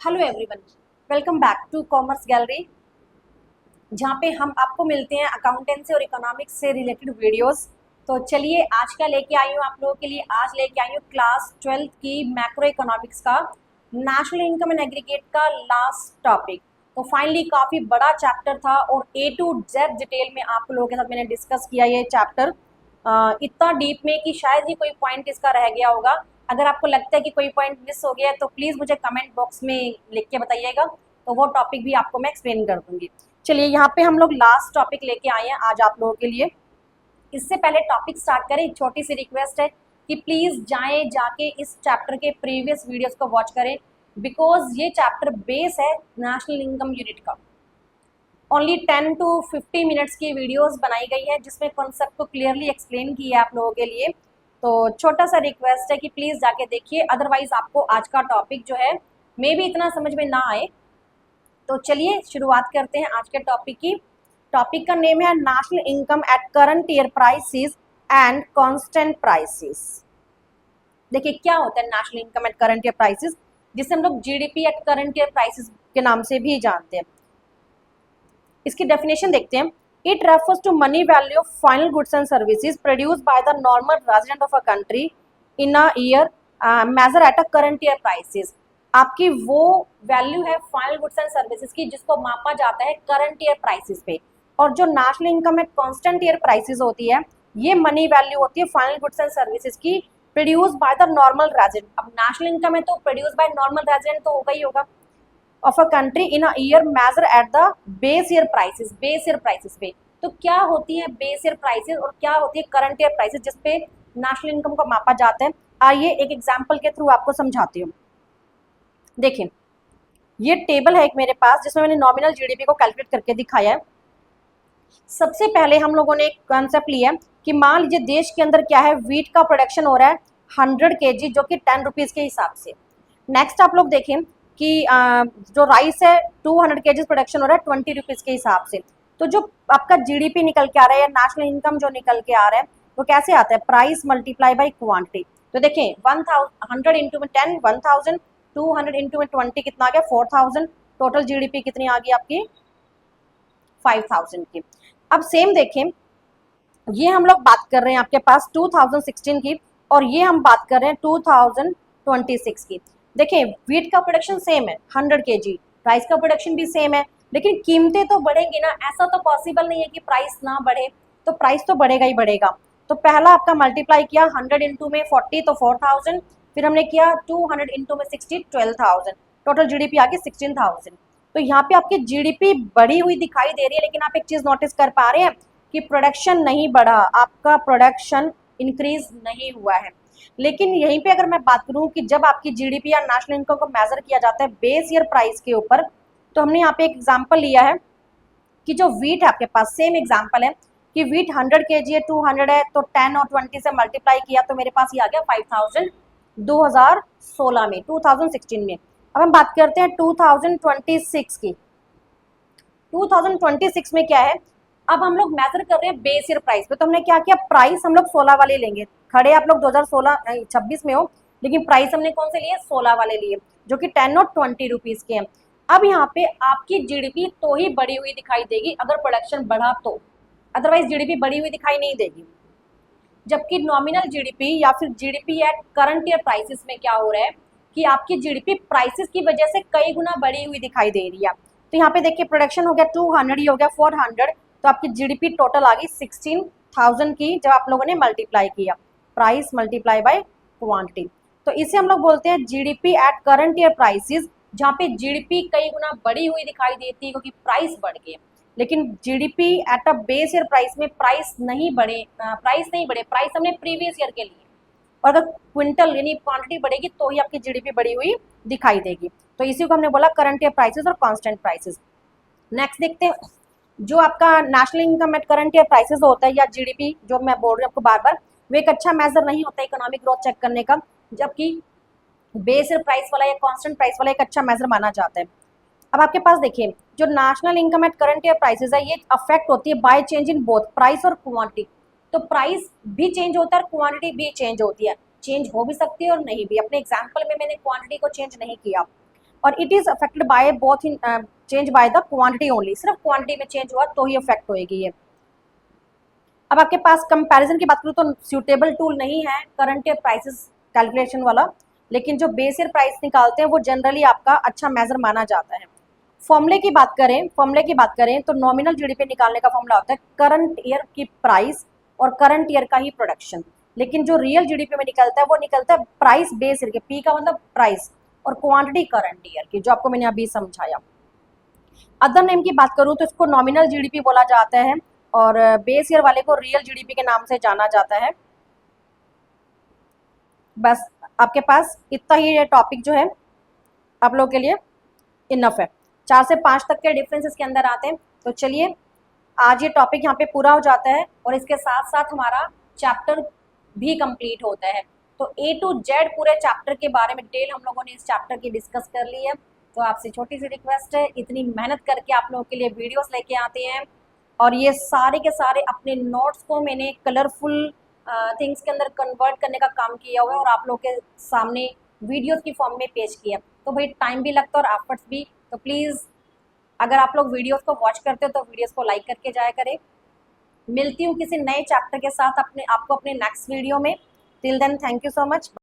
Hello everyone, welcome back to commerce gallery, जहाँ पे हम आपको मिलते हैं अकाउंटेंसी और इकोनॉमिक्स से रिलेटेड वीडियोस। तो चलिए आज का लेके आई हूँ आप लोगों के लिए। आज लेके आई हूँ क्लास 12th की मैक्रो इकोनॉमिक्स का नेशनल इनकम एंड एग्रीगेट का लास्ट टॉपिक। तो फाइनली काफ़ी बड़ा चैप्टर था और A to Z डिटेल में आप लोगों के साथ मैंने डिस्कस किया ये चैप्टर इतना डीप में कि शायद ही कोई पॉइंट इसका रह गया होगा। अगर आपको लगता है कि कोई पॉइंट मिस हो गया है तो प्लीज़ मुझे कमेंट बॉक्स में लिख के बताइएगा, तो वो टॉपिक भी आपको मैं एक्सप्लेन कर दूंगी। चलिए यहाँ पे हम लोग लास्ट टॉपिक लेके आए हैं आज आप लोगों के लिए। इससे पहले टॉपिक स्टार्ट करें, एक छोटी सी रिक्वेस्ट है कि प्लीज़ जाके इस चैप्टर के प्रीवियस वीडियोस को वॉच करें, बिकॉज ये चैप्टर बेस है नेशनल इनकम यूनिट का। ओनली 10 to 50 मिनट्स की वीडियोस बनाई गई है जिसमें कॉन्सेप्ट को क्लियरली एक्सप्लेन किया है आप लोगों के लिए। तो छोटा सा रिक्वेस्ट है कि प्लीज़ जाके देखिए, अदरवाइज आपको आज का टॉपिक जो है मे भी इतना समझ में ना आए। तो चलिए शुरुआत करते हैं आज के टॉपिक की। टॉपिक का नेम है national income at current year prices and constant prices. देखिए क्या होता है national income at current year prices, जिसे हम लोग GDP at current year prices के नाम से भी जानते हैं। इसकी डेफिनेशन देखते हैं। It refers to money value of final goods and services produced by the normal resident of a country in a year measure at a current year prices. आपकी वो वैल्यू है फाइनल गुड्स एंड सर्विसेज की जिसको मापा जाता है current year prices पे। और जो national income at constant year prices होती है, ये मनी वैल्यू होती है फाइनल गुड्स एंड सर्विसेज की produce by the normal resident. अब नेशनल इनकम है तो प्रोड्यूस बाय नॉर्मल रेजिडेंट तो होगा ही होगा of a country in a year measure at the base year prices. Base year prices पे तो क्या होती है बेस ईयर प्राइसेस और क्या होती है करंट ईयर प्राइसेस जिसपे नेशनल इनकम को मापा जाता है। आइए एक एग्जांपल के थ्रू आपको समझाती हूँ। देखिए ये टेबल है एक मेरे पास जिसमें मैंने नॉमिनल जीडीपी को कैलकुलेट करके दिखाया है। सबसे पहले हम लोगों ने एक कॉन्सेप्ट लिया है कि मान लीजिए देश के अंदर क्या है, व्हीट का प्रोडक्शन हो रहा है 100 kg जो कि 10 रुपीज़ के हिसाब से। नेक्स्ट आप लोग देखें कि जो राइस है 200 kg प्रोडक्शन हो रहा है 20 रुपीज़ के हिसाब से। तो जो आपका जीडीपी निकल के आ रहा है या नेशनल इनकम जो निकल के आ रहा है वो कैसे आता है, प्राइस मल्टीप्लाई बाई क्वांटिटी। तो देखें 100 इंटू में 10 1000, 200 इंटू में 20 कितना आ गया 4000, टोटल जीडीपी कितनी आ गई आपकी 5000 की। अब सेम देखें, ये हम लोग बात कर रहे हैं आपके पास 2016 की और ये हम बात कर रहे हैं 2026 की। देखिए व्हीट का प्रोडक्शन सेम है 100 kg, राइस का प्रोडक्शन भी सेम है, लेकिन कीमतें तो बढ़ेंगी ना। ऐसा तो पॉसिबल नहीं है कि प्राइस ना बढ़े, तो प्राइस तो बढ़ेगा ही बढ़ेगा। तो पहला आपका मल्टीप्लाई किया 100 इंटू में 40 तो 4000, फिर हमने किया 200 इंटू में 60 12000, टोटल जीडीपी आ गई 16000। तो यहाँ पे आपकी जीडीपी बढ़ी हुई दिखाई दे रही है, लेकिन आप एक चीज नोटिस कर पा रहे हैं कि प्रोडक्शन नहीं बढ़ा, आपका प्रोडक्शन इंक्रीज नहीं हुआ है। लेकिन यहीं पे अगर मैं बात करूं कि जब आपकी जीडीपी या नेशनल इनकम को मेजर किया जाता है बेस ईयर प्राइस के ऊपर, तो हमने यहाँ पे एक एग्जांपल लिया है कि जो व्हीट है आपके पास, सेम एग्जांपल है कि व्हीट 100 kg है 200 है, तो 10 और 20 से मल्टीप्लाई किया तो मेरे पास ये आ गया 5000 2016 में 2016 में। अब हम बात करते हैं 2026 की। 2026 में क्या है, अब हम लोग मेजर कर रहे हैं बेस ईयर प्राइस पे। तो हमने क्या किया, प्राइस हम लोग 16 वाले लेंगे। खड़े आप लोग 2026 में हो, लेकिन प्राइस हमने कौन से लिए 16 वाले लिए जो कि 10 और 20 रुपीज़ के हैं। अब यहाँ पे आपकी जीडीपी तो ही बढ़ी हुई दिखाई देगी अगर प्रोडक्शन बढ़ा तो, अदरवाइज जीडीपी बढ़ी हुई दिखाई नहीं देगी। जबकि नॉमिनल जीडीपी या फिर GDP at current year prices में क्या हो रहा है कि आपकी जीडीपी प्राइसेस की वजह से कई गुना बढ़ी हुई दिखाई दे रही है। तो यहाँ पे देखिए प्रोडक्शन हो गया 200, ही हो गया 400, तो आपकी जीडीपी टोटल आ गई 16000 की जब आप लोगों ने मल्टीप्लाई किया प्राइस मल्टीप्लाई बाय क्वांटिटी। तो इसे हम लोग बोलते हैं GDP at current year prices, जहाँ पे जीडीपी कई गुना बढ़ी हुई दिखाई देती है क्योंकि प्राइस बढ़ गए। लेकिन GDP at a base year price में प्राइस नहीं बढ़े, प्राइस हमने प्रीवियस ईयर के लिए। और अगर क्विंटल यानी क्वांटिटी बढ़ेगी तो ही आपकी जीडीपी बढ़ी हुई दिखाई देगी। तो इसी को हमने बोला करंट ईयर प्राइसेस और कांस्टेंट प्राइसेस। नेक्स्ट देखते हैं, जो आपका national income at current year prices होता है या जीडीपी जो मैं बोल रही हूँ आपको बार बार, वो एक अच्छा मेजर नहीं होता इकोनॉमिक ग्रोथ चेक करने का, जबकि बेस ईयर प्राइस वाला या कांस्टेंट प्राइस वाला एक अच्छा मेजर माना जाता है। अब आपके पास देखिए जो national income at current year prices है, ये अफेक्ट होती है by change in both price और क्वांटिटी। तो प्राइस भी चेंज होता है और क्वांटिटी भी चेंज होती है, चेंज हो भी सकती है और नहीं भी। अपने एग्जांपल में मैंने क्वांटिटी को चेंज नहीं किया। और it is affected by both in change by the quantity only, सिर्फ क्वांटिटी में चेंज हुआ तो ही अफेक्ट होएगी ये। अब आपके पास कंपैरिजन की बात करूँ तो सूटेबल टूल नहीं है करंट ईयर प्राइसेस कैलकुलेशन वाला, लेकिन जो बेस ईयर प्राइस निकालते हैं वो जनरली आपका अच्छा मेजर माना जाता है। फॉर्मूले की बात करें तो नॉमिनल जीडीपी निकालने का फॉर्मूला होता है करंट ईयर की प्राइस और करंट ईयर का ही प्रोडक्शन, लेकिन जो रियल जीडीपी में निकलता है वो निकलता है प्राइस बेस ईयर के, पी का मतलब प्राइस और क्वांटिटी करंट ईयर की, जो आपको मैंने अभी समझाया। अदर नेम की बात करूँ तो इसको नॉमिनल जीडीपी बोला जाता है और बेस ईयर वाले को रियल जीडीपी के नाम से जाना जाता है। बस आपके पास इतना ही ये टॉपिक जो है आप लोगों के लिए इनफ है। 4 से 5 तक के डिफरेंस इसके अंदर आते हैं। तो चलिए आज ये टॉपिक यहाँ पे पूरा हो जाता है और इसके साथ साथ हमारा चैप्टर भी कंप्लीट होता है। तो A to Z पूरे चैप्टर के बारे में डिटेल हम लोगों ने इस चैप्टर की डिस्कस कर ली है। तो आपसे छोटी सी रिक्वेस्ट है, इतनी मेहनत करके आप लोगों के लिए वीडियोस लेके आते हैं और ये सारे के सारे अपने नोट्स को मैंने कलरफुल थिंग्स के अंदर कन्वर्ट करने का काम किया हुआ है और आप लोगों के सामने वीडियोस की फॉर्म में पेश किया। तो भाई टाइम भी लगता है और एफर्ट्स भी। तो प्लीज़ अगर आप लोग वीडियोस को वॉच करते हो तो वीडियोस को लाइक करके जाया करें। मिलती हूँ किसी नए चैप्टर के साथ आपको अपने नेक्स्ट वीडियो में। Till then thank you so much.